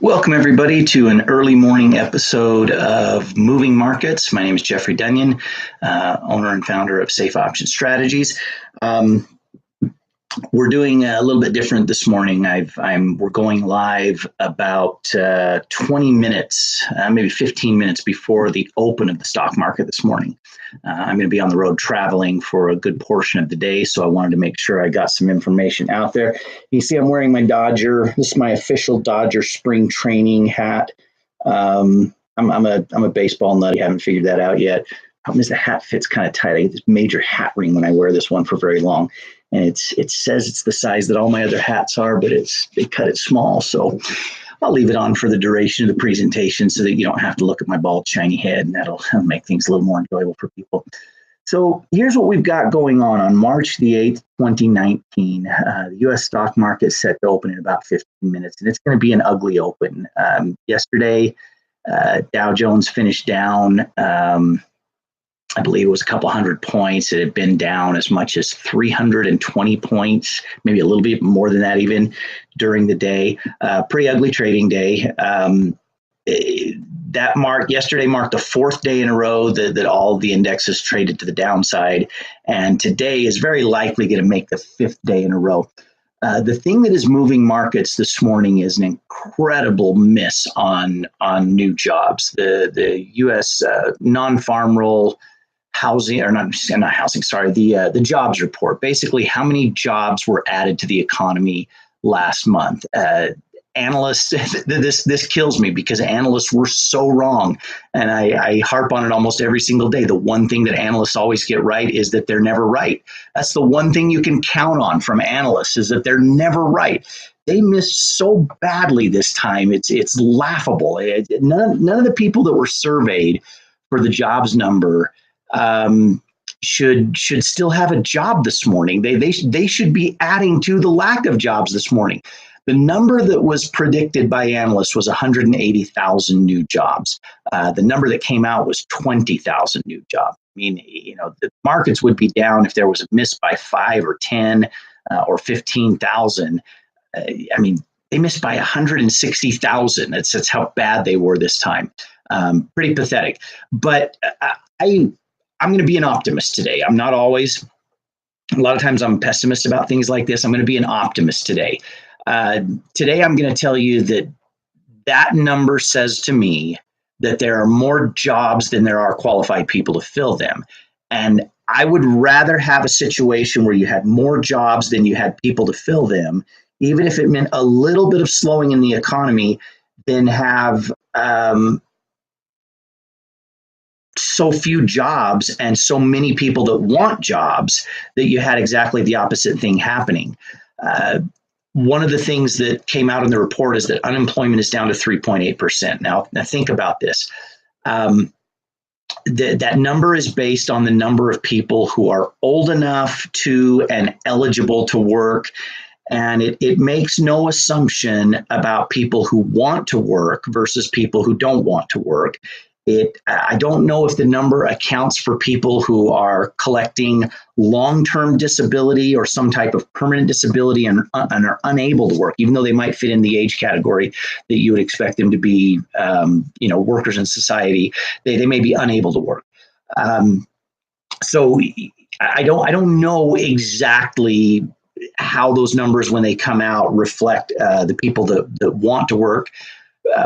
Welcome, everybody, to an early morning episode of Moving Markets. My name is Jeffry Dunyon, owner and founder of Safe Option Strategies. We're doing a little bit different this morning. We're going live about 20 minutes, maybe 15 minutes before the open of the stock market this morning. I'm going to be on the road traveling for a good portion of the day, so I wanted to make sure I got some information out there. You see I'm wearing my Dodger. This is my official Dodger spring training hat. I'm a baseball nut. I haven't figured that out yet. Problem is the hat fits kind of tight. I get this major hat ring when I wear this one for very long. And it says it's the size that all my other hats are, but they cut it small. So I'll leave it on for the duration of the presentation so that you don't have to look at my bald, shiny head, and that'll make things a little more enjoyable for people. So here's what we've got going on March the 8th, 2019. The U.S. stock market is set to open in about 15 minutes, and it's going to be an ugly open. Yesterday, Dow Jones finished down. I believe it was a couple hundred points. It had been down as much as 320 points, maybe a little bit more than that even during the day. Pretty ugly trading day. Yesterday marked the fourth day in a row that all the indexes traded to the downside. And today is very likely going to make the fifth day in a row. The thing that is moving markets this morning is an incredible miss on new jobs. The U.S. non-farm roll housing, or not housing, sorry, the jobs report. Basically, how many jobs were added to the economy last month? Analysts, this kills me because analysts were so wrong. And I harp on it almost every single day. The one thing that analysts always get right is that they're never right. That's the one thing you can count on from analysts, is that they're never right. They missed so badly this time. It's laughable. None of the people that were surveyed for the jobs number should still have a job this morning. They should be adding to the lack of jobs this morning. The number that was predicted by analysts was 180,000 new jobs. The number that came out was 20,000 new jobs. I mean, the markets would be down if there was a miss by 5 or 10 or 15,000. I mean, they missed by 160,000. That's how bad they were this time. Pretty pathetic. But I'm going to be an optimist today. I'm not always. A lot of times I'm a pessimist about things like this. I'm going to be an optimist today. Today, I'm going to tell you that number says to me that there are more jobs than there are qualified people to fill them. And I would rather have a situation where you had more jobs than you had people to fill them, even if it meant a little bit of slowing in the economy, than have so few jobs and so many people that want jobs that you had exactly the opposite thing happening. One of the things that came out in the report is that unemployment is down to 3.8%. Now think about this. That number is based on the number of people who are old enough to and eligible to work. And it makes no assumption about people who want to work versus people who don't want to work. I don't know if the number accounts for people who are collecting long-term disability or some type of permanent disability and are unable to work, even though they might fit in the age category that you would expect them to be, workers in society. They may be unable to work. So I don't know exactly how those numbers, when they come out, reflect the people that want to work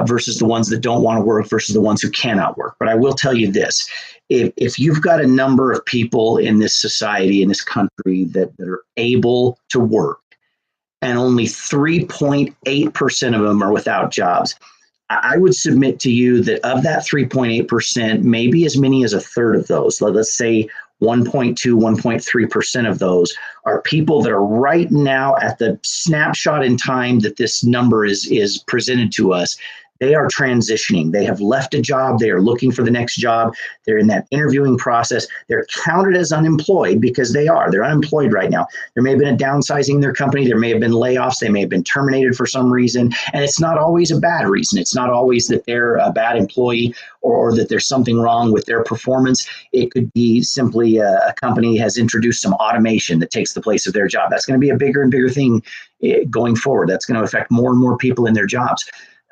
versus the ones that don't want to work versus the ones who cannot work. But I will tell you this, if you've got a number of people in this society, in this country that are able to work, and only 3.8% of them are without jobs, I would submit to you that of that 3.8%, maybe as many as a third of those, let's say 1.2, 1.3% of those, are people that are right now at the snapshot in time that this number is presented to us. They are transitioning. They have left a job. They are looking for the next job. They're in that interviewing process. They're counted as unemployed because they're unemployed right now. There may have been a downsizing in their company. There may have been layoffs. They may have been terminated for some reason. And it's not always a bad reason. It's not always that they're a bad employee or that there's something wrong with their performance. It could be simply a company has introduced some automation that takes the place of their job. That's going to be a bigger and bigger thing going forward. That's going to affect more and more people in their jobs.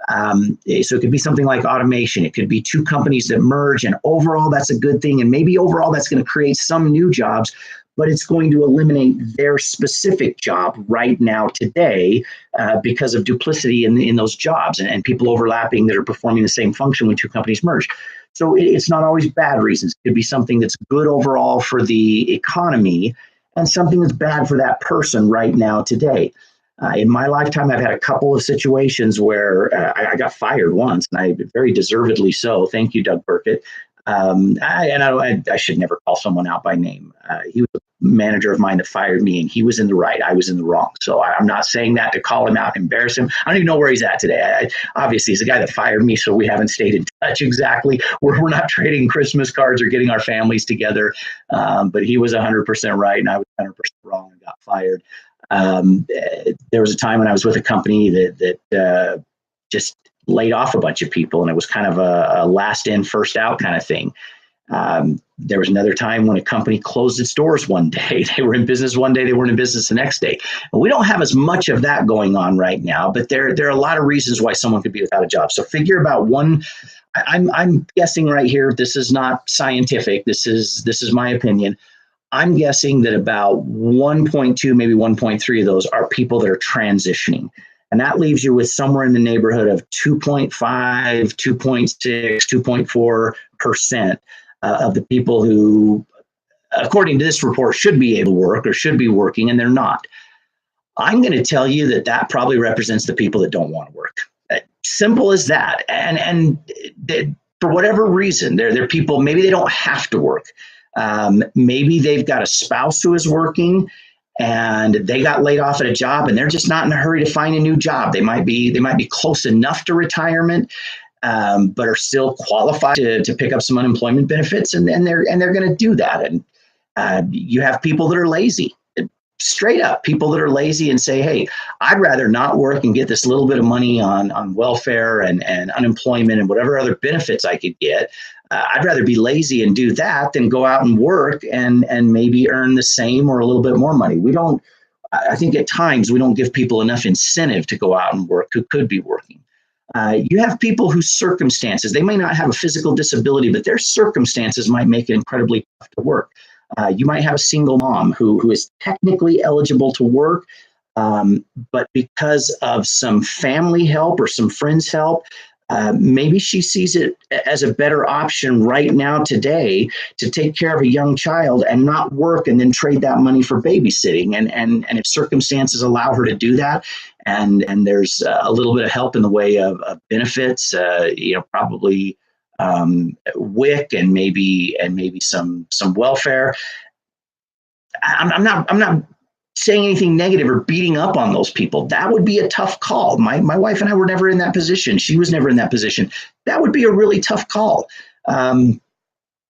So it could be something like automation. It could be two companies that merge, and overall that's a good thing. And maybe overall that's going to create some new jobs, but it's going to eliminate their specific job right now today because of duplicity in those jobs and people overlapping that are performing the same function when two companies merge. So it's not always bad reasons. It could be something that's good overall for the economy and something that's bad for that person right now today. In my lifetime, I've had a couple of situations where I got fired once, and I very deservedly so. Thank you, Doug Burkett. I should never call someone out by name. He was a manager of mine that fired me, and he was in the right. I was in the wrong. So I'm not saying that to call him out and embarrass him. I don't even know where he's at today. Obviously, he's the guy that fired me, so we haven't stayed in touch exactly. We're not trading Christmas cards or getting our families together. But he was 100% right, and I was 100% wrong and got fired. There was a time when I was with a company that just laid off a bunch of people, and it was kind of a last in, first out kind of thing. There was another time when a company closed its doors one day. They were in business one day, they weren't in business the next day. And we don't have as much of that going on right now, but there are a lot of reasons why someone could be without a job. So figure about one. I'm guessing right here, this is not scientific. This is my opinion. I'm guessing that about 1.2, maybe 1.3 of those are people that are transitioning. And that leaves you with somewhere in the neighborhood of 2.5, 2.6, 2.4% of the people who, according to this report, should be able to work or should be working, and they're not. I'm going to tell you that probably represents the people that don't want to work. Simple as that. And for whatever reason, they're people, maybe they don't have to work. Maybe they've got a spouse who is working and they got laid off at a job and they're just not in a hurry to find a new job. They might be close enough to retirement, but are still qualified to pick up some unemployment benefits, and they're going to do that. And you have people that are lazy. Straight up, people that are lazy and say, hey, I'd rather not work and get this little bit of money on welfare and unemployment and whatever other benefits I could get. I'd rather be lazy and do that than go out and work and maybe earn the same or a little bit more money. I think at times we don't give people enough incentive to go out and work who could be working. You have people whose circumstances, they may not have a physical disability, but their circumstances might make it incredibly tough to work. You might have a single mom who is technically eligible to work, but because of some family help or some friends' help, maybe she sees it as a better option right now today to take care of a young child and not work and then trade that money for babysitting. And if circumstances allow her to do that, and there's a little bit of help in the way of benefits, probably WIC and maybe some welfare. I'm not saying anything negative or beating up on those people. That would be a tough call. My wife and I were never in that position. She was never in that position. That would be a really tough call.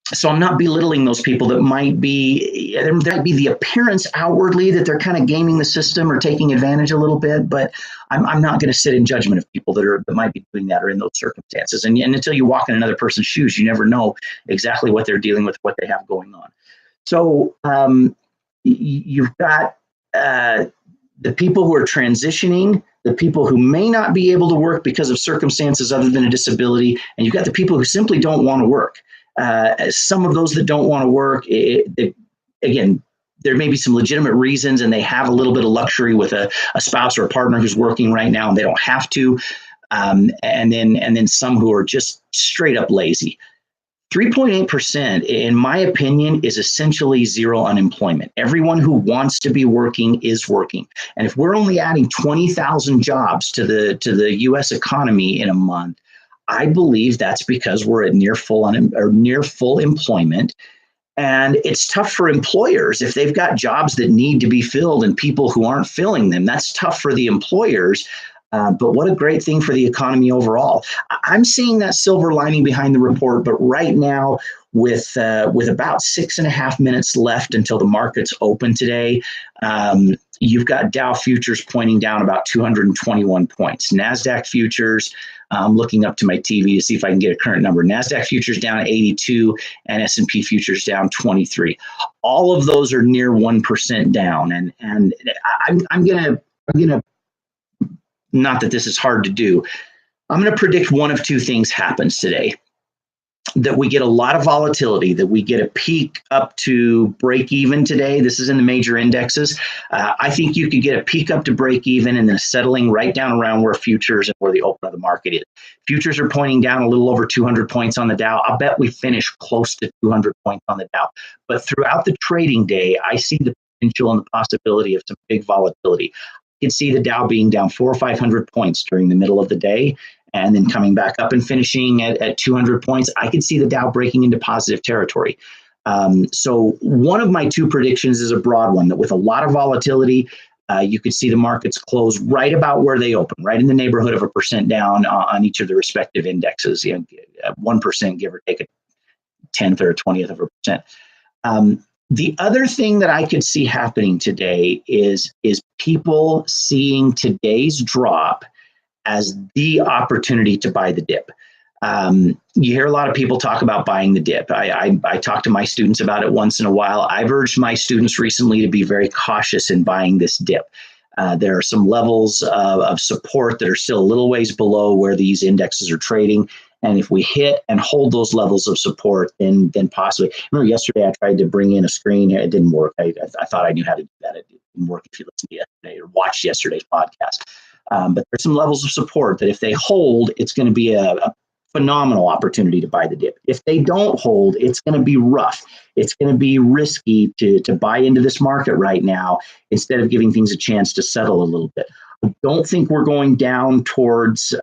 So I'm not belittling those people that might be, there might be the appearance outwardly that they're kind of gaming the system or taking advantage a little bit, but I'm not going to sit in judgment of people that might be doing that or in those circumstances. And until you walk in another person's shoes, you never know exactly what they're dealing with, what they have going on. So you've got the people who are transitioning, the people who may not be able to work because of circumstances other than a disability, and you've got the people who simply don't want to work. Some of those that don't want to work, again, there may be some legitimate reasons and they have a little bit of luxury with a spouse or a partner who's working right now and they don't have to. And then some who are just straight up lazy. 3.8%, in my opinion, is essentially zero unemployment. Everyone who wants to be working is working. And if we're only adding 20,000 jobs to the U.S. economy in a month, I believe that's because we're at near full employment. And it's tough for employers if they've got jobs that need to be filled and people who aren't filling them. That's tough for the employers. But what a great thing for the economy overall. I'm seeing that silver lining behind the report, but right now, with about 6.5 minutes left until the markets open today, you've got Dow futures pointing down about 221 points. NASDAQ futures, I'm looking up to my TV to see if I can get a current number. NASDAQ futures down 82 and S&P futures down 23. All of those are near 1% down. And I'm gonna, not that this is hard to do, I'm going to predict one of two things happens today. That we get a lot of volatility, that we get a peak up to break even today. This is in the major indexes. I think you could get a peak up to break even and then settling right down around where futures and where the open of the market is. Futures are pointing down a little over 200 points on the Dow. I'll bet we finish close to 200 points on the Dow. But throughout the trading day, I see the potential and the possibility of some big volatility. You can see the Dow being down 400 or 500 points during the middle of the day, and then coming back up and finishing at 200 points. I could see the Dow breaking into positive territory. So one of my two predictions is a broad one, that with a lot of volatility, you could see the markets close right about where they open, right in the neighborhood of 1% down on each of the respective indexes, 1%, give or take a 10th or a 20th of a percent. The other thing that I could see happening today is people seeing today's drop as the opportunity to buy the dip. You hear a lot of people talk about buying the dip. I talk to my students about it once in a while. I've urged my students recently to be very cautious in buying this dip. There are some levels of support that are still a little ways below where these indexes are trading. And if we hit and hold those levels of support, then possibly. Remember yesterday I tried to bring in a screen. It didn't work. I thought I knew how to do that. It didn't work if you listened to yesterday or watched yesterday's podcast. But there's some levels of support that if they hold, it's going to be a phenomenal opportunity to buy the dip. If they don't hold, it's going to be rough. It's going to be risky to buy into this market right now instead of giving things a chance to settle a little bit. I don't think we're going down towards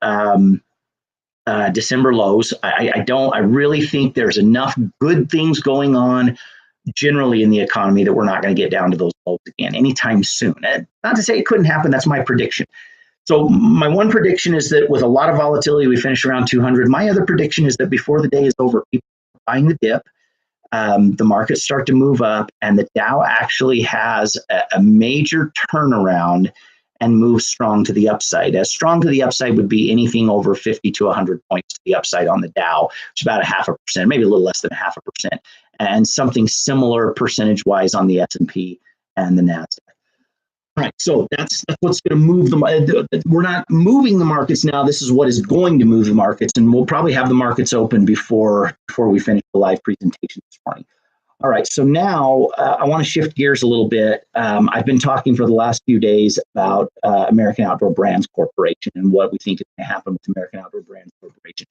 December lows. I don't. I really think there's enough good things going on generally in the economy that we're not going to get down to those lows again anytime soon. Not to say it couldn't happen. That's my prediction. So my one prediction is that with a lot of volatility, we finish around 200. My other prediction is that before the day is over, people are buying the dip, the markets start to move up, and the Dow actually has a major turnaround and moves strong to the upside. As strong to the upside would be anything over 50 to 100 points to the upside on the Dow, which is about 0.5%, maybe a little less than 0.5%, and something similar percentage-wise on the S&P and the NASDAQ. All right, so that's what's going to move them. We're not moving the markets now. This is what is going to move the markets, and we'll probably have the markets open before we finish the live presentation this morning. All right, so now I want to shift gears a little bit. I've been talking for the last few days about American Outdoor Brands Corporation and what we think is going to happen with American Outdoor Brands Corporation.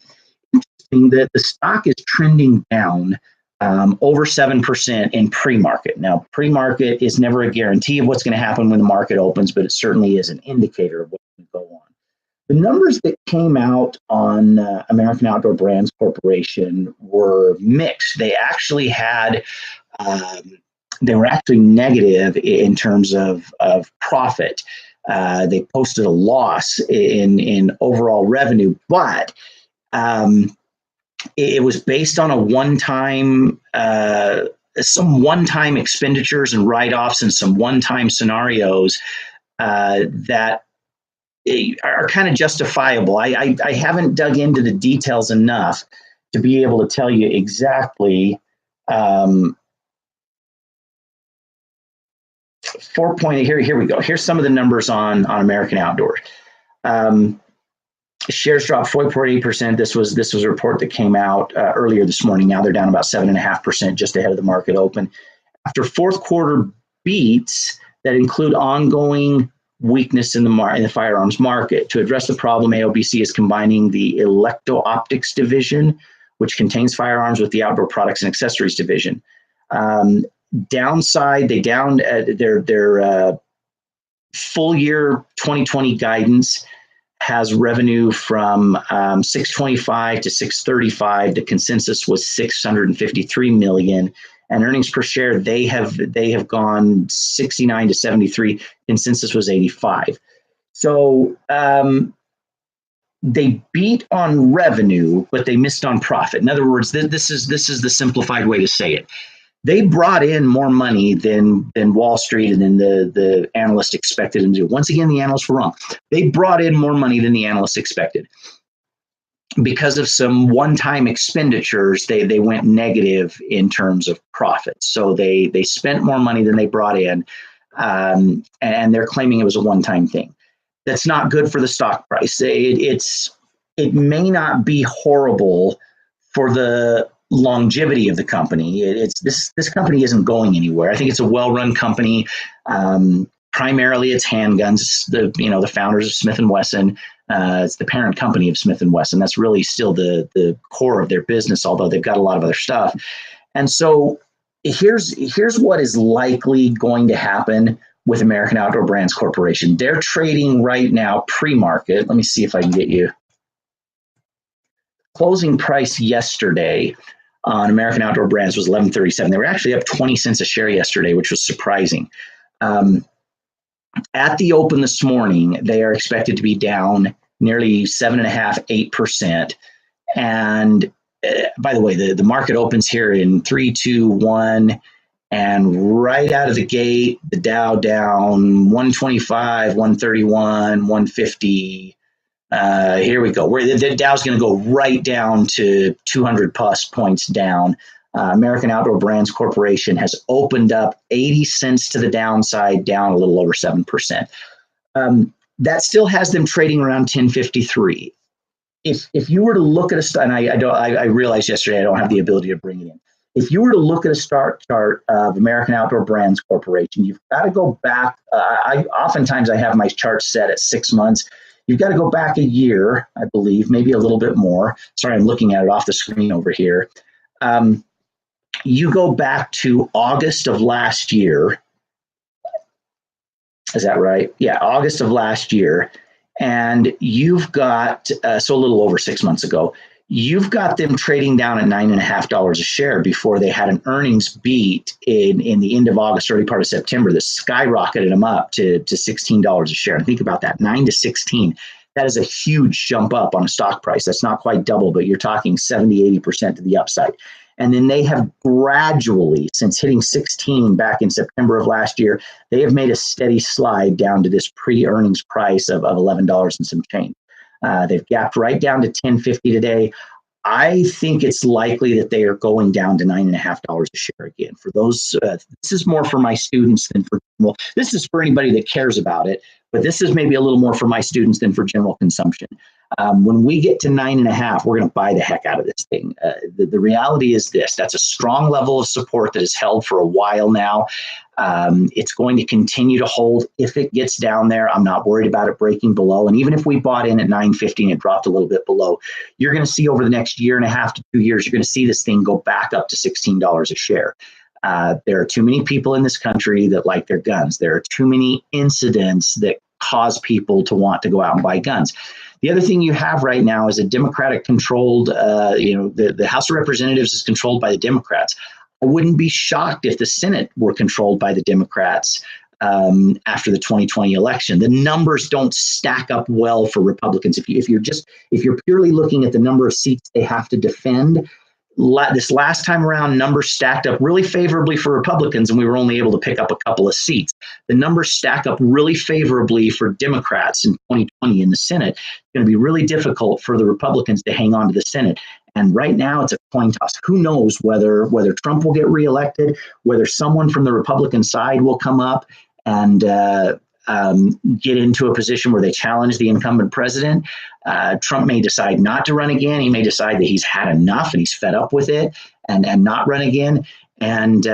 Interesting that the stock is trending down over 7% in pre-market. Now, pre-market is never a guarantee of what's going to happen when the market opens, but it certainly is an indicator of what's going to go on. The numbers that came out on American Outdoor Brands Corporation were mixed. They actually had, they were actually negative in terms of profit. They posted a loss in overall revenue, but it was based on a one-time, some one-time expenditures and write-offs and some one-time scenarios that are kind of justifiable. I haven't dug into the details enough to be able to tell you exactly 4.8. Here we go. Here's some of the numbers on American Outdoor. Shares dropped 4.8%. This was a report that came out earlier this morning. Now they're down about 7.5%, just ahead of the market open. After fourth quarter beats that include ongoing weakness in the firearms market. To address the problem, AOBC is combining the Electro-Optics division, which contains firearms, with the Outdoor Products and Accessories division. Downside, they downed their full year 2020 guidance has revenue from 625 to 635. The consensus was 653 million, and earnings per share they have gone 69 to 73. Consensus was 85. So they beat on revenue, but they missed on profit. In other words, this is the simplified way to say it. They brought in more money than Wall Street and then the analysts expected them to do. Once again, the analysts were wrong. They brought in more money than the analysts expected. Because of some one-time expenditures, they went negative in terms of profits. So they spent more money than they brought in, and they're claiming it was a one-time thing. That's not good for the stock price. It's it may not be horrible for the longevity of the company. This company isn't going anywhere. I think it's a well-run company. Primarily, it's handguns. The founders of Smith and Wesson. It's the parent company of Smith and Wesson. That's really still the core of their business, although they've got a lot of other stuff. And so here's what is likely going to happen with American Outdoor Brands Corporation. They're trading right now pre-market. Let me see if I can get you. Closing price yesterday on American Outdoor Brands was $11.37. They were actually up 20 cents a share yesterday, which was surprising. At the open this morning, they are expected to be down nearly 7.5%, 8%. And by the way, the market opens here in 3, 2, 1. And right out of the gate, the Dow down 125, 131, 150. Here we go. The Dow's going to go right down to 200 plus points down. American Outdoor Brands Corporation has opened up 80 cents to the downside, down a little over 7%. That still has them trading around 1053. If you were to look at and I realized yesterday I don't have the ability to bring it in. If you were to look at a start chart of American Outdoor Brands Corporation, you've got to go back. Oftentimes I have my chart set at 6 months. You've got to go back a year, I believe, maybe a little bit more. Sorry, I'm looking at it off the screen over here. You go back to August of last year. Is that right? Yeah, August of last year. And you've got, so a little over 6 months ago, you've got them trading down at $9.50 a share before they had an earnings beat in the end of August, early part of September that skyrocketed them up to $16 a share. And think about that, 9 to 16. That is a huge jump up on a stock price. That's not quite double, but you're talking 70, 80% to the upside. And then they have gradually, since hitting 16 back in September of last year, they have made a steady slide down to this pre-earnings price of $11 and some change. They've gapped right down to 1050 today. I think it's likely that they are going down to $9.50 a share again. For those, this is more for my students than for general. This is for anybody that cares about it, but this is maybe a little more for my students than for general consumption. When we get to 9.5, we're going to buy the heck out of this thing. The reality is this: that's a strong level of support that is held for a while now. It's going to continue to hold if it gets down there. I'm not worried about it breaking below. And even if we bought in at 9.50 and it dropped a little bit below, you're going to see over the next 1.5 to 2 years, you're going to see this thing go back up to $16 a share. There are too many people in this country that like their guns. There are too many incidents that cause people to want to go out and buy guns. The other thing you have right now is a Democratic-controlled, the House of Representatives is controlled by the Democrats. I wouldn't be shocked if the Senate were controlled by the Democrats after the 2020 election. The numbers don't stack up well for Republicans. If you're purely looking at the number of seats they have to defend, this last time around, numbers stacked up really favorably for Republicans, and we were only able to pick up a couple of seats. The numbers stack up really favorably for Democrats in 2020 in the Senate. It's going to be really difficult for the Republicans to hang on to the Senate. And right now, it's a coin toss. Who knows whether Trump will get reelected, whether someone from the Republican side will come up and get into a position where they challenge the incumbent president. Trump may decide not to run again. He may decide that he's had enough and he's fed up with it and not run again. And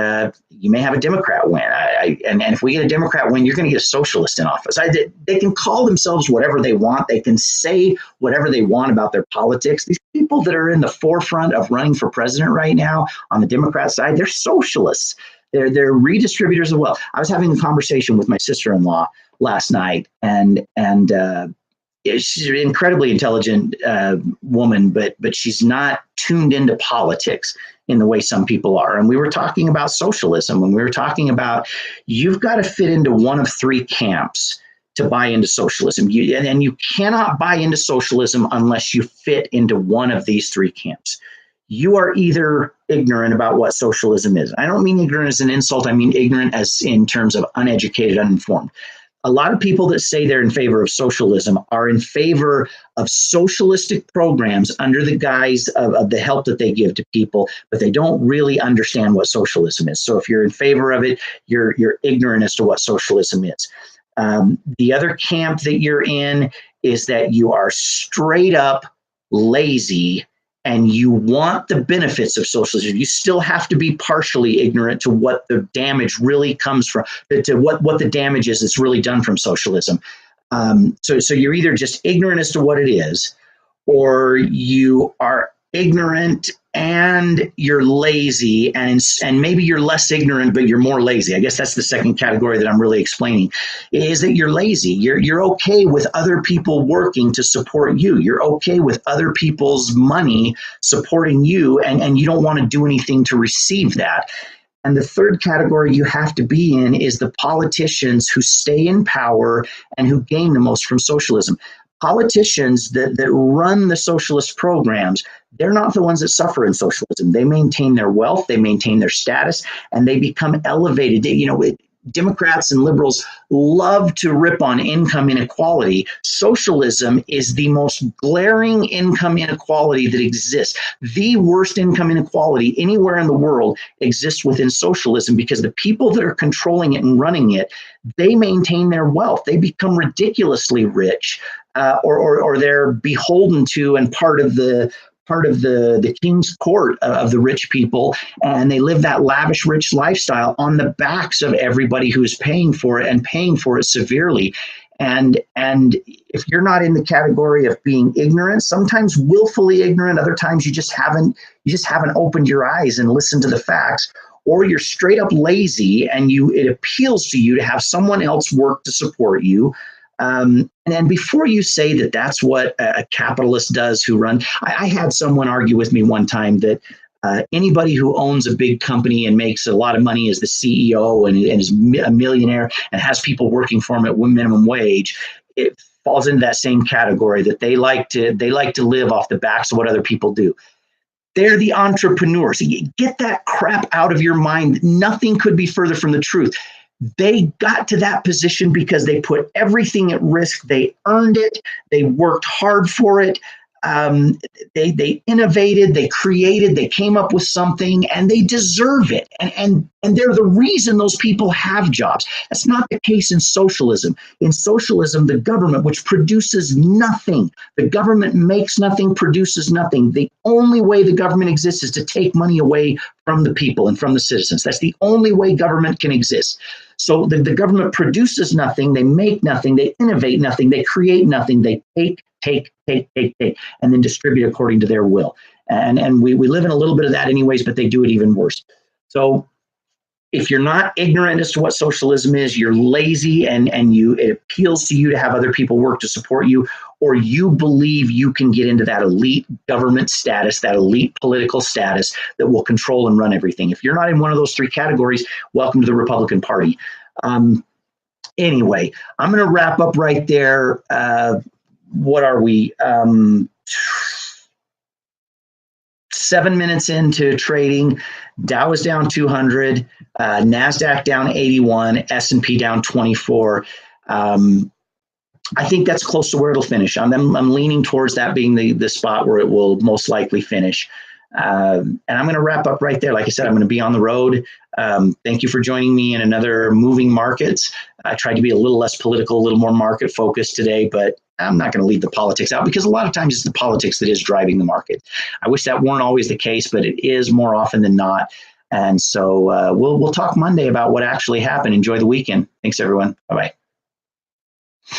you may have a Democrat win. And if we get a Democrat win, you're going to get a socialist in office. They can call themselves whatever they want. They can say whatever they want about their politics. These people that are in the forefront of running for president right now on the Democrat side, they're socialists. They're redistributors of wealth. I was having a conversation with my sister-in-law last night, and she's an incredibly intelligent woman, but she's not tuned into politics in the way some people are. And we were talking about socialism, and we were talking about you've got to fit into one of three camps to buy into socialism. And you cannot buy into socialism unless you fit into one of these three camps. You are either ignorant about what socialism is. I don't mean ignorant as an insult. I mean ignorant as in terms of uneducated, uninformed. A lot of people that say they're in favor of socialism are in favor of socialistic programs under the guise of the help that they give to people, but they don't really understand what socialism is. So if you're in favor of it, you're ignorant as to what socialism is. The other camp that you're in is that you are straight up lazy, and you want the benefits of socialism, you still have to be partially ignorant to what the damage really comes from, to what the damage is that's really done from socialism. So you're either just ignorant as to what it is, or you are ignorant and you're lazy, and maybe you're less ignorant but you're more lazy. I guess that's the second category that I'm really explaining, is that you're lazy. You're okay with other people working to support you. You're okay with other people's money supporting you, and you don't want to do anything to receive that. And the third category you have to be in is the politicians who stay in power and who gain the most from socialism. Politicians that run the socialist programs, they're not the ones that suffer in socialism. They maintain their wealth, they maintain their status, and they become elevated. Democrats and liberals love to rip on income inequality. Socialism is the most glaring income inequality that exists. The worst income inequality anywhere in the world exists within socialism, because the people that are controlling it and running it, they maintain their wealth. They become ridiculously rich, or they're beholden to and part of the king's court of the rich people, and they live that lavish, rich lifestyle on the backs of everybody who's paying for it, and paying for it severely. And if you're not in the category of being ignorant, sometimes willfully ignorant, other times you just haven't opened your eyes and listened to the facts, or you're straight up lazy and it appeals to you to have someone else work to support you. And before you say that that's what a capitalist does who run, I had someone argue with me one time that anybody who owns a big company and makes a lot of money as the CEO and is a millionaire and has people working for him at minimum wage, it falls into that same category, that they like to live off the backs of what other people do. They're the entrepreneurs. Get that crap out of your mind. Nothing could be further from the truth. They got to that position because they put everything at risk. They earned it. They worked hard for it. They innovated, they created, they came up with something, and they deserve it. And they're the reason those people have jobs. That's not the case in socialism. In socialism, the government, which produces nothing, the government makes nothing, produces nothing. The only way the government exists is to take money away from the people and from the citizens. That's the only way government can exist. So the government produces nothing, they make nothing, they innovate nothing, they create nothing, they take, and then distribute according to their will. And we live in a little bit of that anyways, but they do it even worse. So if you're not ignorant as to what socialism is, you're lazy, and it appeals to you to have other people work to support you, or you believe you can get into that elite government status, that elite political status that will control and run everything. If you're not in one of those three categories, welcome to the Republican Party. Anyway, I'm going to wrap up right there. What are we? 7 minutes into trading, Dow is down 200, NASDAQ down 81, S&P down 24. I think that's close to where it'll finish. I'm leaning towards that being the spot where it will most likely finish. And I'm going to wrap up right there. Like I said, I'm going to be on the road. Thank you for joining me in another Moving Markets. I tried to be a little less political, a little more market focused today, but I'm not going to leave the politics out, because a lot of times it's the politics that is driving the market. I wish that weren't always the case, but it is more often than not. And so we'll talk Monday about what actually happened. Enjoy the weekend. Thanks, everyone. Bye-bye.